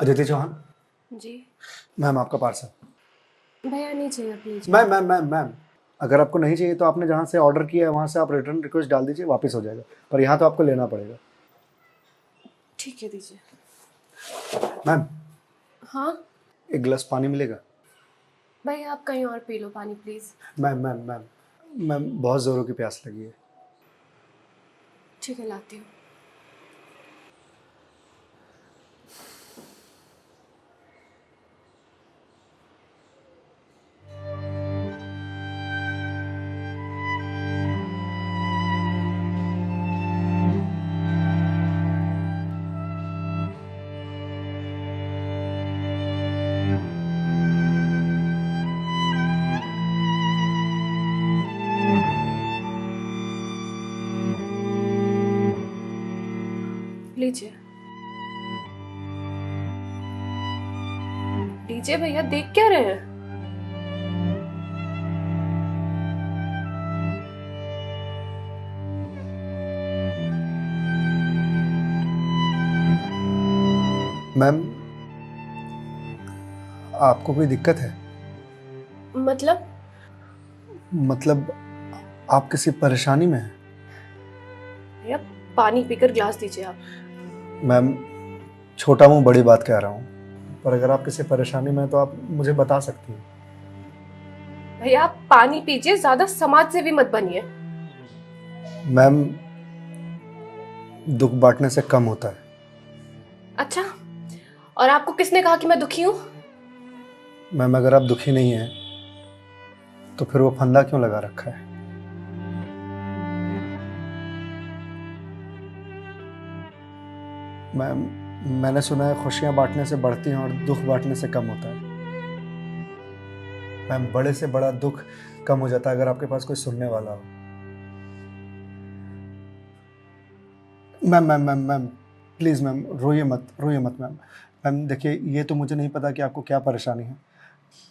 अदिति चौहान। जी ma'am आपका parcel. भैया नहीं चाहिए प्लीज। मैम अगर आपको नहीं चाहिए तो आपने जहाँ से ऑर्डर किया है वहाँ से आप रिटर्न रिक्वेस्ट डाल दीजिए, वापस हो जाएगा, पर यहाँ तो आपको लेना पड़ेगा। ठीक है दीजिए। मैम हाँ एक गिलास पानी मिलेगा? भैया आप कहीं और पी लो पानी प्लीज। मैम बहुत ज़ोरों की प्यास लगी है। ठीक है लाती हूँ। लीजिए लीजिए भैया, देख क्या रहे हैं? मैम आपको कोई दिक्कत है? मतलब आप किसी परेशानी में हैं? भैया पानी पीकर ग्लास दीजिए आप। मैम छोटा मुंह बड़ी बात कह रहा हूँ, पर अगर आप किसी परेशानी में हैं तो आप मुझे बता सकती हैं। भैया आप पानी पीजिए, ज्यादा समाज से भी मत बनिए। मैम दुख बांटने से कम होता है। अच्छा, और आपको किसने कहा कि मैं दुखी हूँ? मैम अगर आप दुखी नहीं हैं तो फिर वो फंदा क्यों लगा रखा है? मैम मैंने सुना है खुशियां बांटने से बढ़ती हैं और दुख बांटने से कम होता है। मैम बड़े से बड़ा दुख कम हो जाता है अगर आपके पास कोई सुनने वाला हो। मैम प्लीज़ मैम रोइए मत मैम। मैम देखिए ये तो मुझे नहीं पता कि आपको क्या परेशानी है,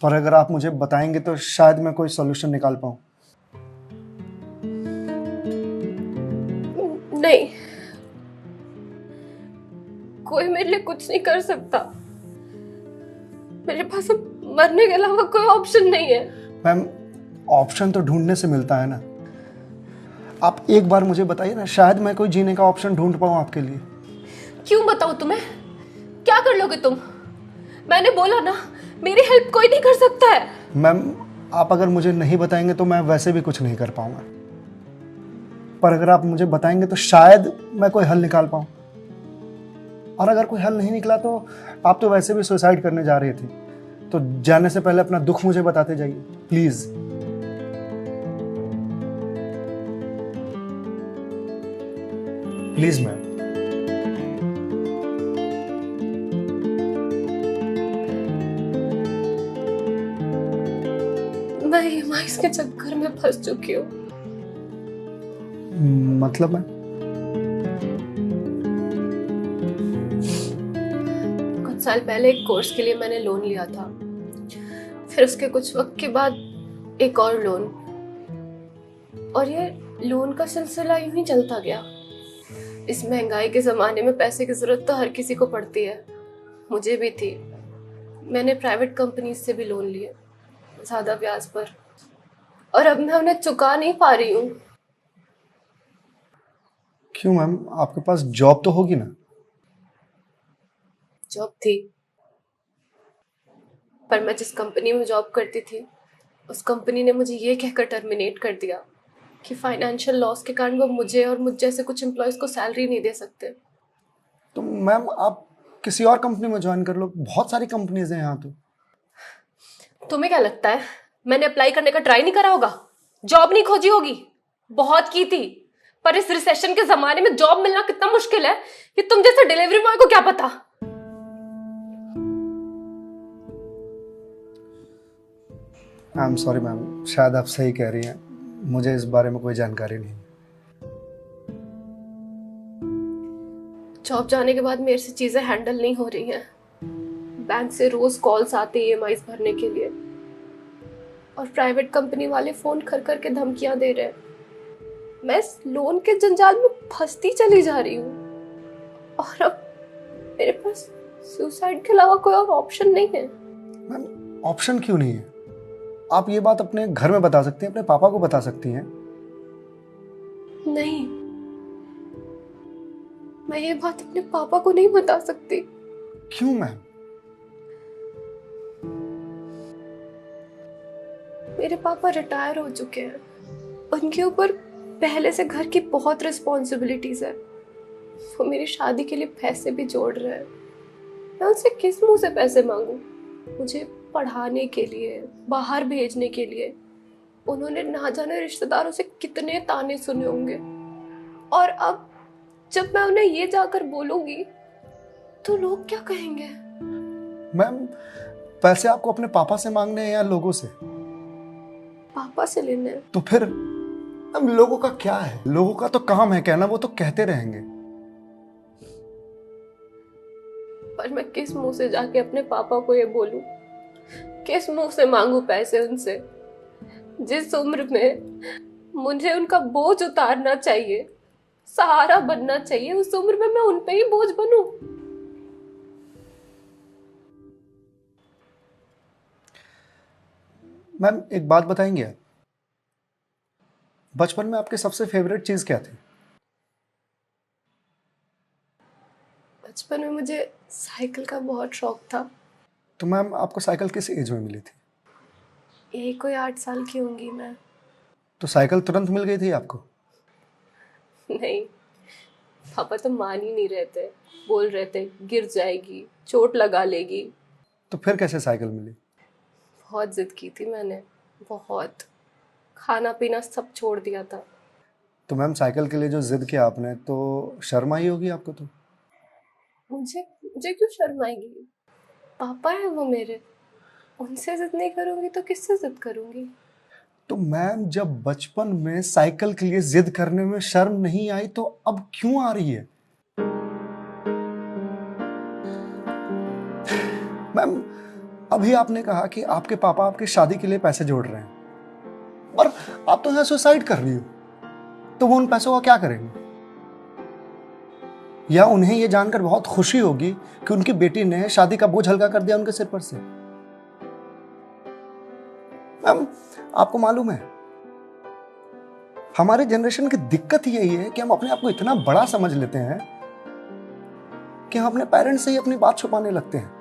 पर अगर आप मुझे बताएंगे तो शायद मैं कोई सॉल्यूशन निकाल पाऊँ। नहीं, कोई मेरे लिए कुछ नहीं कर सकता। मेरे पास अब मरने के अलावा कोई ऑप्शन नहीं है। मैम ऑप्शन तो ढूंढने से मिलता है ना। आप एक बार मुझे बताइए ना, शायद मैं कोई जीने का ऑप्शन ढूंढ पाऊँ आपके लिए। क्यों बताऊं तुम्हें? क्या कर लोगे तुम? मैंने बोला ना, मेरी हेल्प कोई नहीं कर सकता है। मैम आप अगर मुझे नहीं बताएंगे तो मैं वैसे भी कुछ नहीं कर पाऊंगा, पर अगर आप मुझे बताएंगे तो शायद मैं कोई हल निकाल पाऊं। और अगर कोई हल नहीं निकला तो आप तो वैसे भी सुसाइड करने जा रही थी, तो जाने से पहले अपना दुख मुझे बताते जाइए प्लीज। Please ma'am. मैं ईएमआईज़ के चक्कर में फंस चुकी हूँ। मतलब मैम? कुछ साल पहले एक कोर्स के लिए मैंने लोन लिया था, फिर उसके कुछ वक्त के बाद एक और लोन, और ये लोन का सिलसिला यूं ही चलता गया। इस महंगाई के जमाने में पैसे की जरूरत तो हर किसी को पड़ती है, मुझे भी थी। मैंने प्राइवेट कंपनी से भी लोन लिए, ज्यादा ब्याज पर, और अब मैं उन्हें चुका नहीं पा रही हूँ। क्यों मैम, आपके पास जॉब तो होगी ना? जॉब थी, पर मैं जिस कंपनी में जॉब करती थी उस कंपनी ने मुझे ये कहकर टर्मिनेट कर दिया कि फाइनेंशियल लॉस के कारण वो मुझे और मुझ जैसे कुछ एम्प्लॉयज को सैलरी नहीं दे सकते। तो मैम आप किसी और कंपनी में ज्वाइन कर लो, बहुत सारी कंपनीज हैं यहाँ तो। तुम्हें क्या लगता है मैंने अप्लाई करने का ट्राई नहीं करा होगा? जॉब नहीं खोजी होगी? बहुत की थी, पर इस रिसेशन के जमाने में जॉब मिलना कितना मुश्किल है ये तुम जैसे डिलीवरी बॉय को क्या पता। आई एम सॉरी मैम, शायद आप सही कह रही हैं, मुझे इस बारे में कोई जानकारी नहीं। जॉब जाने के बाद मेरे से चीजें हैंडल नहीं हो रही हैं। बैंक से रोज कॉल्स आते ईएमआईज भरने के लिए, और प्राइवेट कंपनी वाले फोन कर कर के धमकियां दे रहे हैं। मैं इस लोन के जंजाल में फंसती चली जा रही हूँ, और अब मेरे पास सुसाइड के अलावा कोई और ऑप्शन नहीं है। मैम ऑप्शन क्यों नहीं है? आप ये बात अपने घर में बता सकती हैं, अपने पापा को बता सकती हैं। नहीं, मैं ये बात अपने पापा को नहीं बता सकती। क्यों मैम? मेरे पापा रिटायर हो चुके हैं, उनके ऊपर पहले से घर की बहुत रिस्पॉन्सिबिलिटीज है। वो मेरी शादी के लिए पैसे भी जोड़ रहे हैं। मैं उनसे किस मुंह से पैसे मांगू? मुझे पढ़ाने के लिए, बाहर भेजने के लिए उन्होंने ना जाने रिश्तेदारों से कितने ताने सुने होंगे। और अब जब मैं उन्हें ये जाकर बोलूंगी तो लोग क्या कहेंगे? मैम पैसे आपको अपने पापा से मांगने हैं या लोगों से? पापा से लेने हैं। तो फिर अब लोगों का क्या है? लोगों का तो काम है कहना, वो तो कहते रहेंगे। पर मैं किस मुंह से जाके अपने पापा को ये बोलूं? किस मुंह से मांगू पैसे उनसे? जिस उम्र में मुझे उनका बोझ उतारना चाहिए, सहारा बनना चाहिए, उस उम्र में मैं उन पे ही बोझ बनूं? मैम एक बात बताएंगे आप, बचपन में आपके सबसे फेवरेट चीज क्या थी? बचपन में मुझे साइकिल का बहुत शौक था। तो मैम आपको साइकिल किस एज में मिली थी? यही कोई 8 साल की होंगी मैं। तो साइकिल तुरंत मिल गई थी आपको? नहीं, पापा तो मान ही नहीं रहे थे। बोल रहे थे गिर जाएगी, चोट लगा लेगी। तो फिर कैसे साइकिल मिली? बहुत जिद की थी मैंने, बहुत। खाना पीना सब छोड़ दिया था। तो मैम साइकिल के लिए जो जिद किया आपने, तो शर्म आई होगी आपको? तो मुझे मुझे क्यों शर्म आएगी? पापा है वो मेरे, उनसे जिद नहीं करूंगी तो किससे जिद करूंगी? तो मैम जब बचपन में साइकिल के लिए जिद करने में शर्म नहीं आई तो अब क्यों आ रही है? मैम अभी आपने कहा कि आपके पापा आपकी शादी के लिए पैसे जोड़ रहे हैं और आप तो यहाँ सुसाइड कर रही हो, तो वो उन पैसों का क्या करेंगे? या उन्हें ये जानकर बहुत खुशी होगी कि उनकी बेटी ने शादी का बोझ हल्का कर दिया उनके सिर पर से। मैम आपको मालूम है हमारे जनरेशन की दिक्कत यही है कि हम अपने आप को इतना बड़ा समझ लेते हैं कि हम अपने पेरेंट्स से ही अपनी बात छुपाने लगते हैं।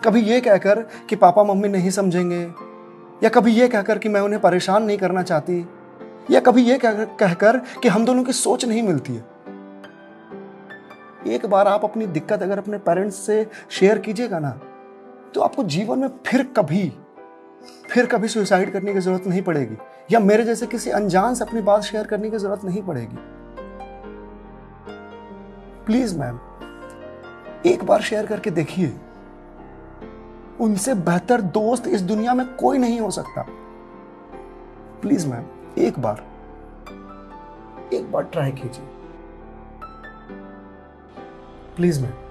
कभी ये कहकर कि पापा मम्मी नहीं समझेंगे, या कभी ये कहकर कि मैं उन्हें परेशान नहीं करना चाहती, या कभी ये कहकर कि हम दोनों की सोच नहीं मिलती है। एक बार आप अपनी दिक्कत अगर अपने पेरेंट्स से शेयर कीजिएगा ना, तो आपको जीवन में फिर कभी सुसाइड करने की जरूरत नहीं पड़ेगी, या मेरे जैसे किसी अनजान से अपनी बात शेयर करने की जरूरत नहीं पड़ेगी। प्लीज मैम एक बार शेयर करके देखिए। उनसे बेहतर दोस्त इस दुनिया में कोई नहीं हो सकता। प्लीज मैम एक बार ट्राई कीजिए प्लीज मैम।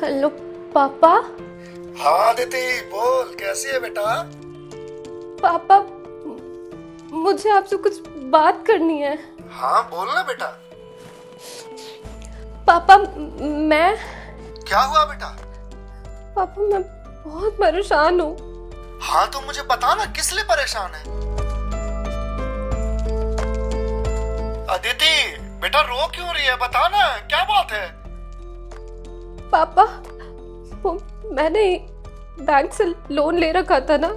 हेलो पापा। हाँ दीदी बोल, कैसी है बेटा? पापा मुझे आपसे कुछ बात करनी है। हाँ बोल ना बेटा। पापा मैं क्या हुआ बेटा? पापा मैं बहुत परेशान हूँ। हाँ तो मुझे बता ना किस लिए परेशान है? अदिति बेटा रो क्यों रही है, बता ना क्या बात है? पापा वो मैंने बैंक से लोन ले रखा था ना,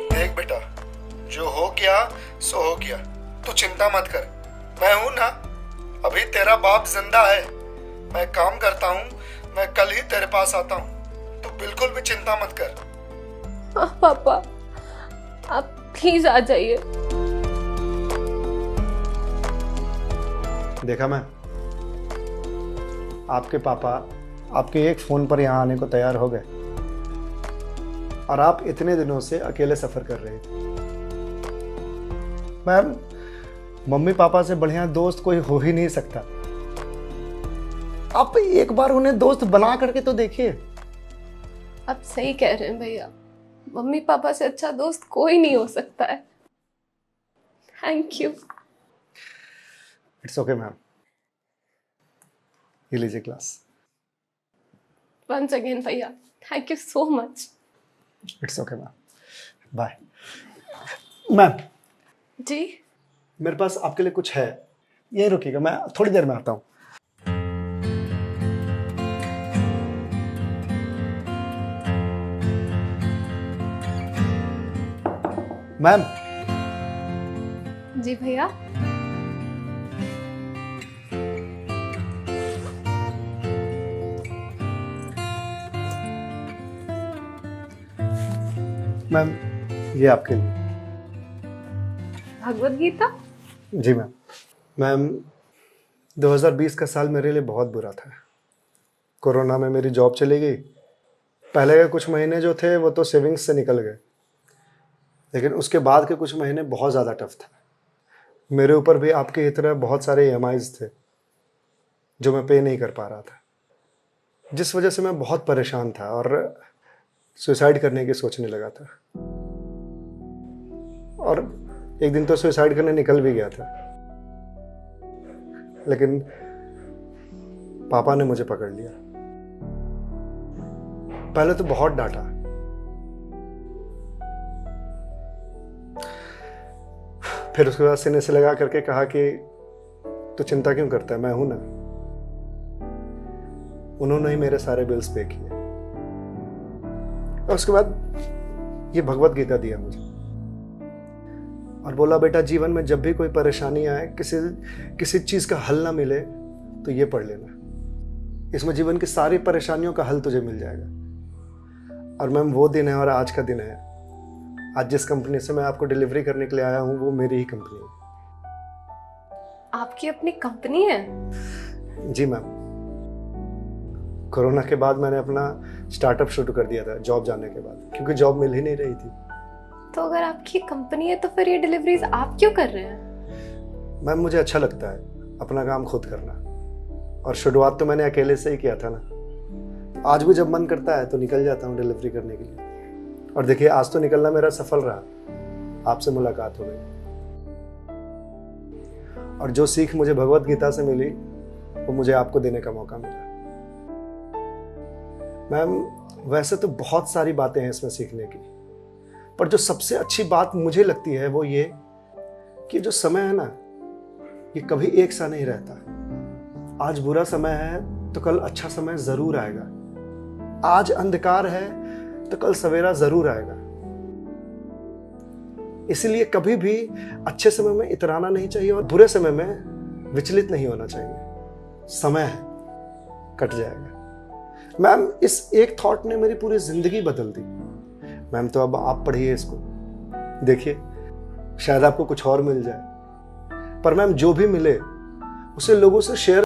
देख बेटा जो हो गया सो हो गया, तू चिंता मत कर, मैं हूं ना, जिंदा है, मैं काम करता हूँ, मैं कल ही तेरे पास आता हूँ, तो बिल्कुल भी चिंता मत कर। हाँ पापा, आप प्लीज आ जाइए। देखा मैं, आपके पापा आपके एक फोन पर यहाँ आने को तैयार हो गए और आप इतने दिनों से अकेले सफर कर रहे थे। मैम, मम्मी पापा से बढ़िया दोस्त कोई हो ही नहीं सकता। आप एक बार उन्हें दोस्त बना करके तो देखिए। आप सही कह रहे हैं भैया, मम्मी पापा से अच्छा दोस्त कोई नहीं हो सकता है। Thank you. It's okay ma'am, ये लीजिए क्लास। वंस अगेन भैया, thank you so much. It's okay ma'am, bye. Ma'am, जी मेरे पास आपके लिए कुछ है, यहीं रुकिएगा, मैं थोड़ी देर में आता हूँ। मैम। जी भैया। मैम, ये आपके लिए। भगवत गीता? जी मैम। मैम, 2020 का साल मेरे लिए बहुत बुरा था। कोरोना में मेरी जॉब चली गई। पहले के कुछ महीने जो थे वो तो सेविंग्स से निकल गए, लेकिन उसके बाद के कुछ महीने बहुत ज़्यादा टफ था। मेरे ऊपर भी आपके ही तरह बहुत सारे EMIs थे जो मैं पे नहीं कर पा रहा था, जिस वजह से मैं बहुत परेशान था और सुसाइड करने की सोचने लगा था। और एक दिन तो सुसाइड करने निकल भी गया था, लेकिन पापा ने मुझे पकड़ लिया। पहले तो बहुत डांटा, फिर उसके बाद सीने से लगा करके कहा कि तू चिंता क्यों करता है, मैं हूं ना। उन्होंने ही मेरे सारे बिल्स पे किए और उसके बाद ये भगवत गीता दिया मुझे और बोला, बेटा जीवन में जब भी कोई परेशानी आए, किसी चीज का हल ना मिले तो ये पढ़ लेना। इसमें जीवन की सारी परेशानियों का हल तुझे मिल जाएगा। और मैम, वो दिन है और आज का दिन है। आज जिस कंपनी से मैं आपको डिलीवरी करने के लिए आया हूं वो मेरी ही कंपनी है। आपकी अपनी कंपनी है? जी मैम। कोरोना के बाद मैंने अपना स्टार्टअप शुरू कर दिया था जॉब जाने के बाद, क्योंकि जॉब मिल ही नहीं रही थी। तो अगर आपकी कंपनी है तो फिर ये डिलीवरीज आप क्यों कर रहे हैं? मैम, मुझे अच्छा लगता है अपना काम खुद करना, और शुरुआत तो मैंने अकेले से ही किया था ना। आज भी जब मन करता है तो निकल जाता हूँ डिलीवरी करने के लिए। और देखिए, आज तो निकलना मेरा सफल रहा, आपसे मुलाकात हो गई। और जो सीख मुझे भगवत गीता से मिली वो मुझे आपको देने का मौका मिला। मैम, वैसे तो बहुत सारी बातें हैं इसमें सीखने की, पर जो सबसे अच्छी बात मुझे लगती है वो ये कि जो समय है ना, ये कभी एक सा नहीं रहता। आज बुरा समय है तो कल अच्छा समय जरूर आएगा। आज अंधकार है तो कल सवेरा जरूर आएगा। इसलिए कभी भी अच्छे समय में इतराना नहीं चाहिए और बुरे समय में विचलित नहीं होना चाहिए। समय है, कट जाएगा। मैम, इस एक थॉट ने मेरी पूरी जिंदगी बदल दी। मैम, तो अब आप पढ़िए इसको, देखिए शायद आपको कुछ और मिल जाए। पर मैम, जो भी मिले उसे लोगों से शेयर